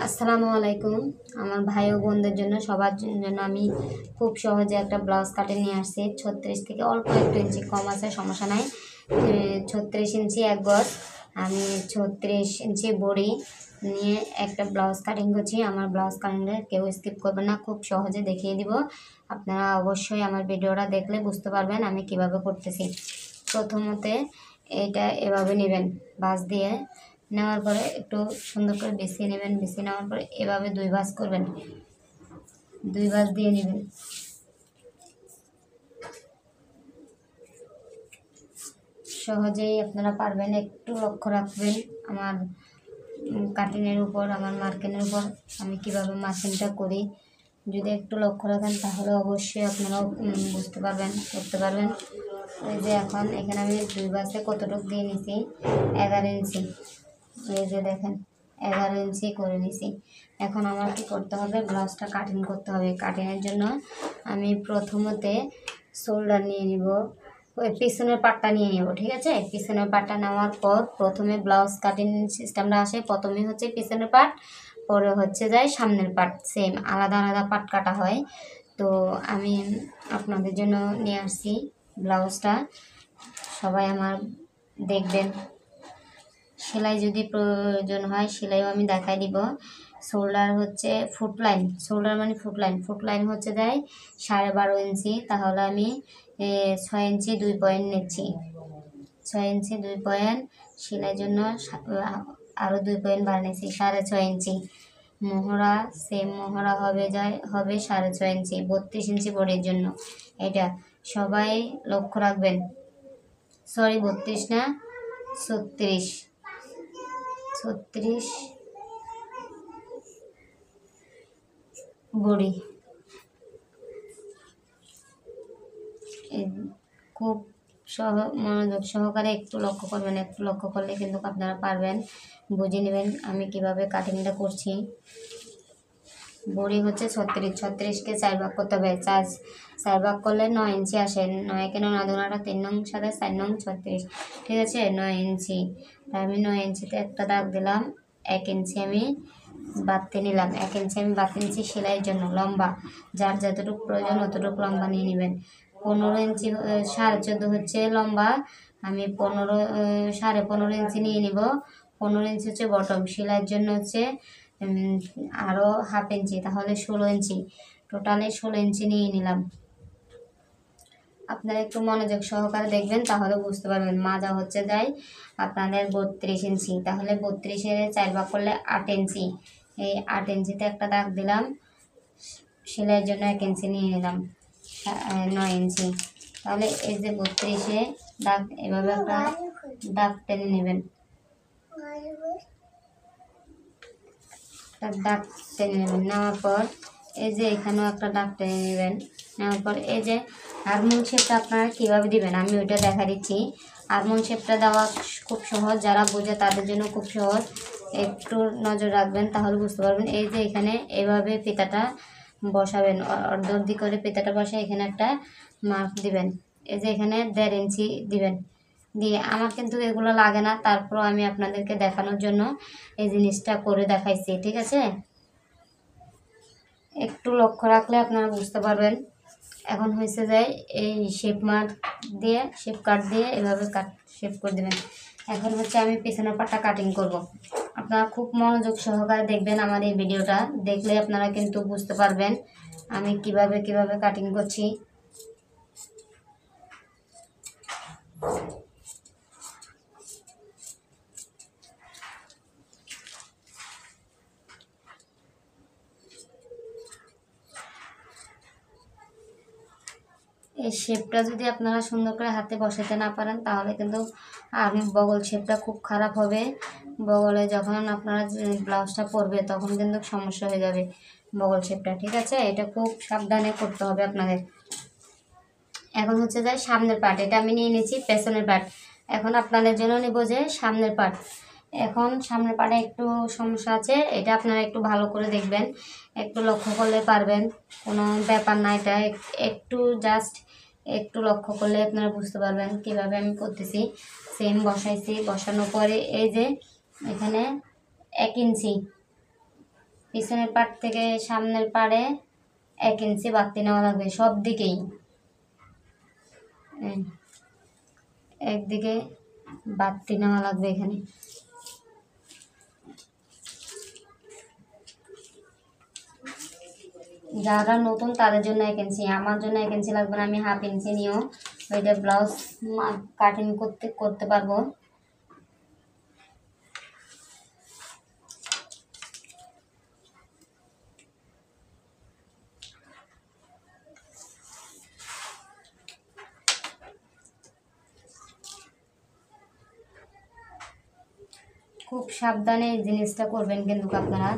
আসসালামু আলাইকুম। আমার ভাই ও বোনদের জন্য সবার জন্য আমি খুব সহজে একটা ব্লাউজ কাটে নিয়ে আসছি। 36 থেকে অল্প একটু ইঞ্চি কম আছে, সমস্যা নাই। 36 ইঞ্চি এক গজ, আমি 36 ইঞ্চি বড়ি নিয়ে একটা ব্লাউজ কাটিং করছি। আমার ব্লাউজ কাটিংটা কেউ স্কিপ করবে না, খুব সহজে দেখিয়ে দিব। আপনারা অবশ্যই আমার ভিডিওটা দেখলে বুঝতে পারবেন আমি কিভাবে করতেছি। প্রথমতে এটা এভাবে নেবেন, ভাঁজ দিয়ে নেওয়ার পরে একটু সুন্দর করে বেছিয়ে নেবেন। বেছিয়ে নেওয়ার পরে এভাবে দুই ভাঁজ করবেন, দুই ভাঁজ দিয়ে নেবেন। সহজেই আপনারা পারবেন, একটু লক্ষ্য রাখবেন আমার কাটিংয়ের উপর, আমার মার্কিংয়ের উপর আমি কিভাবে মার্কিংটা করি। যদি একটু লক্ষ্য রাখেন তাহলে অবশ্যই আপনারাও বুঝতে পারবেন, করতে পারবেন। এই যে এখন এখানে আমি দুই ভাঁজে কতটুকু দিয়ে নিছি, 11 ইঞ্চি। এই যে দেখেন 11 ইঞ্চি করে নিছি। এখন আমার কি করতে হবে, ব্লাউজটা কাটিং করতে হবে। কাটিংয়ের জন্য আমি প্রথমতে শোল্ডার নিয়ে নিব, ওই পিছনের পাটটা নিয়ে নেব, ঠিক আছে। পিছনের পাটটা নেওয়ার পর প্রথমে ব্লাউজ কাটিং সিস্টেমটা আসে, প্রথমে হচ্ছে পিছনের পাট, পরে হচ্ছে যায় সামনের পাট, সেম আলাদা আলাদা পাট কাটা হয়। তো আমি আপনাদের জন্য নিয়ে আসছি ব্লাউজটা, সবাই আমার দেখবেন। সেলাই যদি প্রয়োজন হয় সেলাইও আমি দেখাই দিব। শোল্ডার হচ্ছে ফুটলাইন, শোল্ডার মানে ফুটলাইন হচ্ছে দেয় 12.5 ইঞ্চি, তাহলে আমি 6 ইঞ্চি 2 পয়েন্ট নিচ্ছি। 6 ইঞ্চি 2 পয়েন্ট, সেলাইয়ের জন্য আরও 2 পয়েন্ট বাড়িয়েছি, 6.5 ইঞ্চি। মোহরা সেম মোহরা হবে 6.5 ইঞ্চি, 32 ইঞ্চি বডির জন্য। এটা সবাই লক্ষ্য রাখবেন। সরি 32 না, 36 বড়ি। খুব মনোযোগ সহকারে একটু লক্ষ্য করবেন, একটু লক্ষ্য করলে কিন্তু আপনারা পারবেন, বুঝে নেবেন আমি কিভাবে কাটিংটা করছি। বড়ি হচ্ছে 36কে 4 ভাগ করতে হবে, 4 ভাগ করলে 9 ইঞ্চি আসে। 9 কেন 9 দুনাটা 3 নং 7 4 নং 36, ঠিক আছে। 9 ইঞ্চি, আমি 9 ইঞ্চিতে একটা দাগ দিলাম। 1 ইঞ্চি আমি বাড়তে নিলাম, 1 ইঞ্চি আমি বাড়তে নিচ্ছি সেলাইয়ের জন্য। লম্বা যার যতটুকু প্রয়োজন অতটুকু লম্বা নিয়ে নেবেন। 15 ইঞ্চি 14.5 হচ্ছে লম্বা, আমি 15.5 ইঞ্চি নিয়ে নিব। 15 ইঞ্চি হচ্ছে বটম, সেলাইয়ের জন্য হচ্ছে আরও হাফ ইঞ্চি, তাহলে 16 ইঞ্চি। টোটালে 16 ইঞ্চি নিয়ে নিলাম। আপনারা একটু মনোযোগ সহকারে দেখবেন, তাহলে বুঝতে পারবেন। মাজা হচ্ছে যাই আপনাদের 32 ইঞ্চি, তাহলে 32-এর 4 ভাগ করলে 8 ইঞ্চি। এই 8 ইঞ্চিতে একটা দাগ দিলাম, সেলাইয়ের জন্য 1 ইঞ্চি নিয়ে নিলাম, 9 ইঞ্চি। তাহলে এই যে 32-এ দাগ, এভাবে একটা দাগ টেনে নেবেন, দাগ টেনে নেবেন। নেওয়ার পর এই যে এখানেও একটা দাগ টেনে নেবেন। নেওয়ার পর এই যে হারমোন শেপটা আপনারা কীভাবে দিবেন আমি ওইটা দেখা দিচ্ছি। হারমোন শেপটা দেওয়া খুব সহজ, যারা বোঝে তাদের জন্য খুব সহজ। একটু নজর রাখবেন তাহলে বুঝতে পারবেন। এই যে এখানে এভাবে ফিতাটা বসাবেন, অর্ধ করে ফিতাটা বসে এখানে একটা মার্ক দিবেন। এই যে এখানে 1.5 ইঞ্চি দিবেন, দিয়ে আমার কিন্তু এগুলো লাগে না, তারপরও আমি আপনাদেরকে দেখানোর জন্য এই জিনিসটা করে দেখাইছি, ঠিক আছে। একটু লক্ষ্য রাখলে আপনারা বুঝতে পারবেন। এখন হয়েছে যে এই শেপ মার্ক দিয়ে, শেপ কাট দিয়ে এভাবে শেপ করে দেবেন। এখন হচ্ছে আমি পিছনের পাটটা কাটিং করব। আপনারা খুব মনোযোগ সহকারে দেখবেন আমার এই ভিডিওটা, দেখলে আপনারা কিন্তু বুঝতে পারবেন আমি কিভাবে কাটিং করছি। এই শেপটা যদি আপনারা সুন্দর করে হাতে বসাতে না পারেন তাহলে কিন্তু আর বগল শেপটা খুব খারাপ হবে। বগলে যখন আপনারা ব্লাউজটা পরবে তখন কিন্তু সমস্যা হয়ে যাবে বগল শেপটা, ঠিক আছে। এটা খুব সাবধানে করতে হবে আপনাদের। এখন হচ্ছে যে সামনের পার্ট, এটা আমি নিয়ে নিয়েছি পেছনের পার্ট। এখন আপনাদের জন্য নেব যে সামনের পার্ট। এখন সামনের পার্টে একটু সমস্যা আছে, এটা আপনারা একটু ভালো করে দেখবেন, একটু লক্ষ্য করলে পারবেন, কোনো ব্যাপার না। এটা একটু জাস্ট একটু লক্ষ্য করলে আপনারা বুঝতে পারবেন কিভাবে আমি করতেছি। সেম বসাইছি, বসানোর পরে এই যে এখানে 1 ইঞ্চি পিছনের পাট থেকে সামনের পাড়ে 1 ইঞ্চি বাড়তি নেওয়া লাগবে সব দিকেই। একদিকে বাড়তি নেওয়া লাগবে এখানে। যারা নতুন তাদের জন্য 1 ইঞ্চি, আমার জন্য 1 ইঞ্চি লাগবে না, আমি 1/2 ইঞ্চি নিয়েও ওইটা ব্লাউজ কাটিং করতে পারবো। খুব সাবধানে এই জিনিসটা করবেন কিন্তু আপনারা।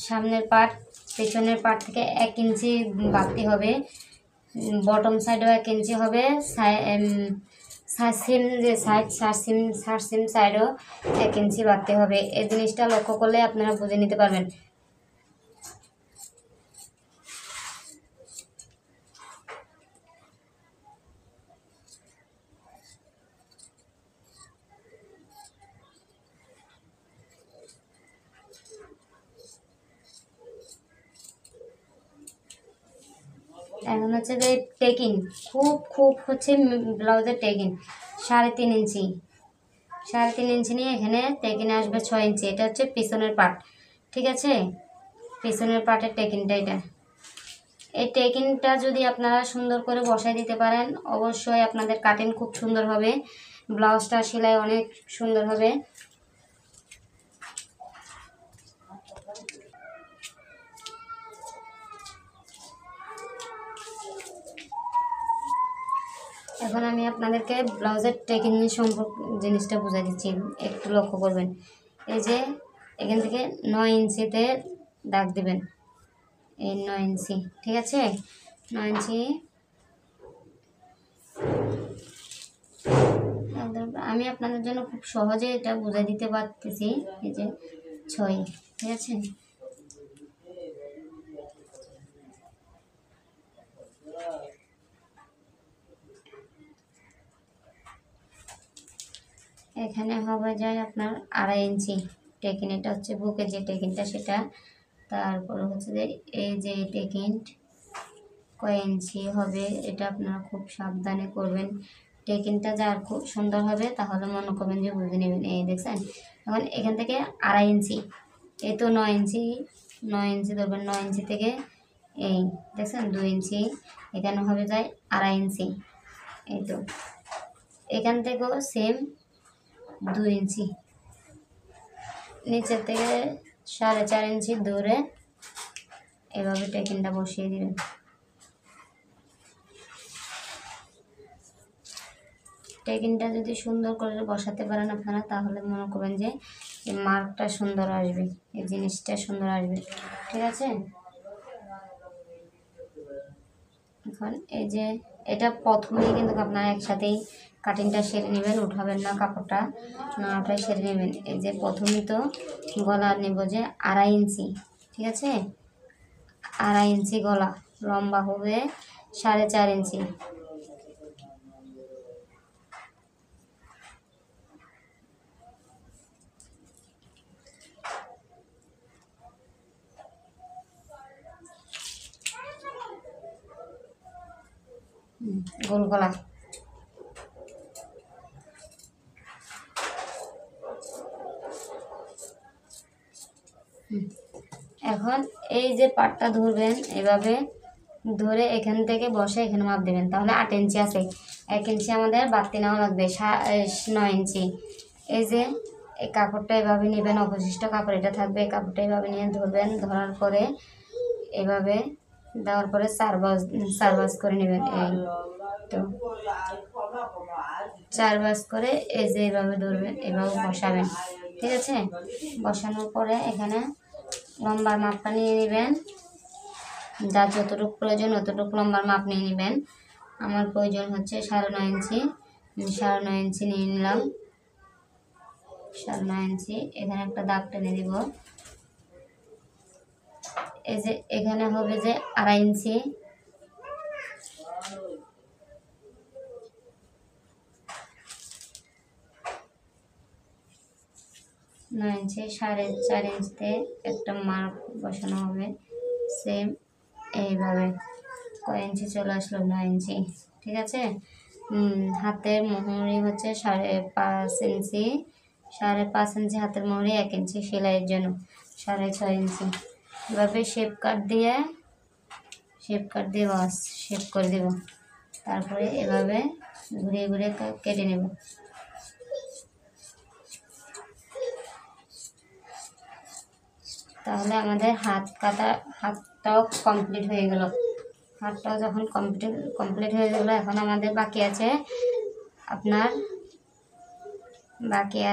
সামনের পার্ট পেছনের পার্ট থেকে 1 ইঞ্চি বাড়তি হবে, বটম সাইডেও 1 ইঞ্চি হবে, সারসিম যে সারসিম সাইডেও 1 ইঞ্চি বাড়তি হবে। এই জিনিসটা লক্ষ্য করলে আপনারা বুঝে নিতে পারবেন। এখন হচ্ছে যে টেকিং, খুব হচ্ছে ব্লাউজের টেকিং 3.5 ইঞ্চি, 3.5 ইঞ্চি নিয়ে এখানে টেকিং আসবে 6 ইঞ্চি। এটা হচ্ছে পিছনের পার্ট, ঠিক আছে? পিছনের পার্টের টেকিংটা এটা। এই টেকিংটা যদি আপনারা সুন্দর করে বসাই দিতে পারেন, অবশ্যই আপনাদের কাটিং খুব সুন্দর হবে, ব্লাউজটা সেলাই অনেক সুন্দর হবে। এখন আমি আপনাদেরকে ব্লাউজের টেকিং সম্পর্কে জিনিসটা বুঝাই দিচ্ছি, একটু লক্ষ্য করবেন। এই যে এখান থেকে 9 ইঞ্চিতে দাগ দিবেন, এই 9 ইঞ্চি, ঠিক আছে? 9 ইঞ্চি আমি আপনাদের জন্য খুব সহজে এটা বুঝাই দিতে পারতেছি। এই যে 6, ঠিক আছে? এখানে হবে যায় আপনার 2.5 ইঞ্চি টেকিন, এটা হচ্ছে বুকের যে টেকিনটা সেটা। তারপরে হচ্ছে যে এই যে টেকিন কয় ইঞ্চি হবে এটা আপনারা খুব সাবধানে করবেন। টেকিনটা যার খুব সুন্দর হবে তাহলে মনে করবেন যে বুঝে নেবেন। এই দেখছেন, এখন এখান থেকে 2.5 ইঞ্চি, এই তো 9 ইঞ্চি, 9 ইঞ্চি ধরবেন, 9 ইঞ্চি থেকে এই দেখছেন 2 ইঞ্চি, এখানে হবে যায় 2.5 ইঞ্চি। এই তো এখান থেকেও সেম 2 ইঞ্চি, নিচের থেকে 4.5 ইঞ্চি দূরে এভাবে টেকিনটা বসিয়ে দিবেন। টেকিনটা যদি সুন্দর করে বসাতে পারেন আপনারা তাহলে মনে করবেন যে এই মার্কটা সুন্দর আসবে, এই জিনিসটা সুন্দর আসবে, ঠিক আছে? এখন এই যে এটা প্রথমেই কিন্তু আপনারা একসাথেই কাটিংটা সেরে নেবেন, উঠাবেন না কাপড়টা, না ওটাই সেরে নেবেন। এই যে প্রথমেই তো গলা নেব যে 2.5 ইঞ্চি, ঠিক আছে? 2.5 ইঞ্চি গলা, লম্বা হবে 4.5 ইঞ্চি। গোল গলা, এখন এই যে পাটটা ধরবেন, এভাবে ধরে এখান থেকে বসে এখানে মাপ দেবেন, তাহলে 8 ইঞ্চি আছে, 1 ইঞ্চি আমাদের বাড়তি নেওয়া লাগবে, 9 ইঞ্চি। এই যে এই কাপড়টা এভাবে নেবেন, অবশিষ্ট কাপড় এটা থাকবে, এই কাপড়টা এভাবে নিয়ে ধরবেন, ধরার পরে এভাবে দেওয়ার পরে 4 ভাঁজ করে নেবেন। এই তো 4 ভাঁজ করে এই যে এভাবে ধরবেন, এভাবে বসাবেন, ঠিক আছে? বসানোর পরে এখানে লম্বার মাপটা নিয়ে নেবেন, যার যতটুকু প্রয়োজন অতটুকু লম্বার মাপ নিয়ে নেবেন। আমার প্রয়োজন হচ্ছে 9.5 ইঞ্চি, 9.5 ইঞ্চি নিয়ে নিলাম, 9.5 ইঞ্চি। এখানে একটা দাগ টেনে দিব, এই যে এখানে হবে যে 2.5 ইঞ্চি, 9 ইঞ্চি 4.5 ইঞ্চিতে একটা মার্ক বসানো হবে। সেম এইভাবে কয় ইঞ্চি চলে আসলো? 9 ইঞ্চি। ঠিক আছে। হাতের মোহরি হচ্ছে 5.5 ইঞ্চি, 5.5 ইঞ্চি হাতের মোহরি, 1 ইঞ্চি সেলাইয়ের জন্য 6.5 ইঞ্চি। এভাবে শেপ কাট দিয়ে বাস শেপ করে দেব। তারপরে এভাবে ঘুরিয়ে ঘুরিয়ে কেটে নেব। তাহলে আমাদের হাতটাও কমপ্লিট হয়ে গেল। হাতটাও যখন কমপ্লিট হয়ে গেল, এখন আমাদের বাকি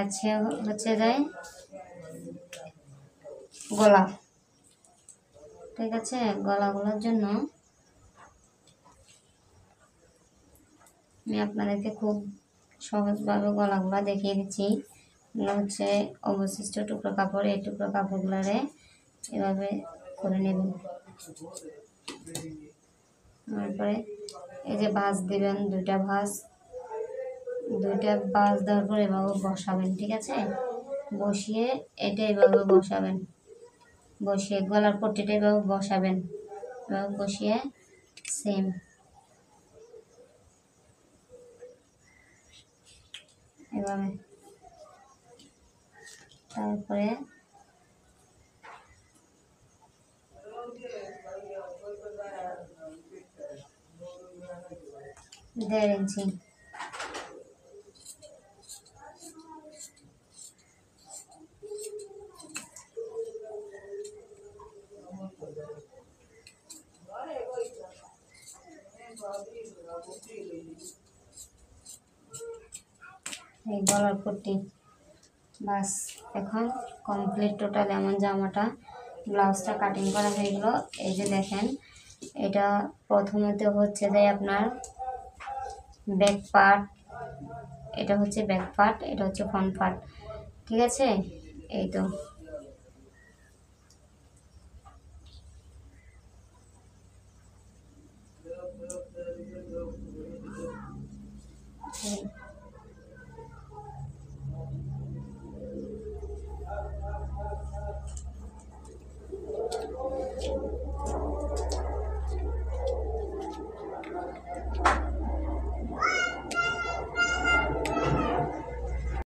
আছে হচ্ছে যাই গলা। ঠিক আছে। গলাগুলোর জন্য আমি আপনাদেরকে খুব সহজভাবে গলাগুলো দেখিয়ে দিচ্ছি। হচ্ছে অবশিষ্ট টুকরো কাপড়, এই টুকরো কাপড়গুলোরে এভাবে করে নেব। তারপরে এই যে ভাঁজ দিবেন, দুইটা ভাঁজ দেওয়ার পর এভাবে বসাবেন। ঠিক আছে। বসিয়ে এটা এভাবে বসাবেন, বসিয়ে গলার পট্টিটা এভাবে বসাবেন, এভাবে বসিয়ে সেম এভাবে। তারপরে 1.5 ইঞ্চি এই গলার পট্টি। বাস এখন কমপ্লিট টোটাল এমন জামাটা, ব্লাউজটা কাটিং করা হয়ে গেল। এই যে দেখেন, এটা প্রথমত হচ্ছে যে আপনার ব্যাক পার্ট, এটা হচ্ছে ব্যাক পার্ট, এটা হচ্ছে ফ্রন্ট পার্ট। ঠিক আছে। এই তো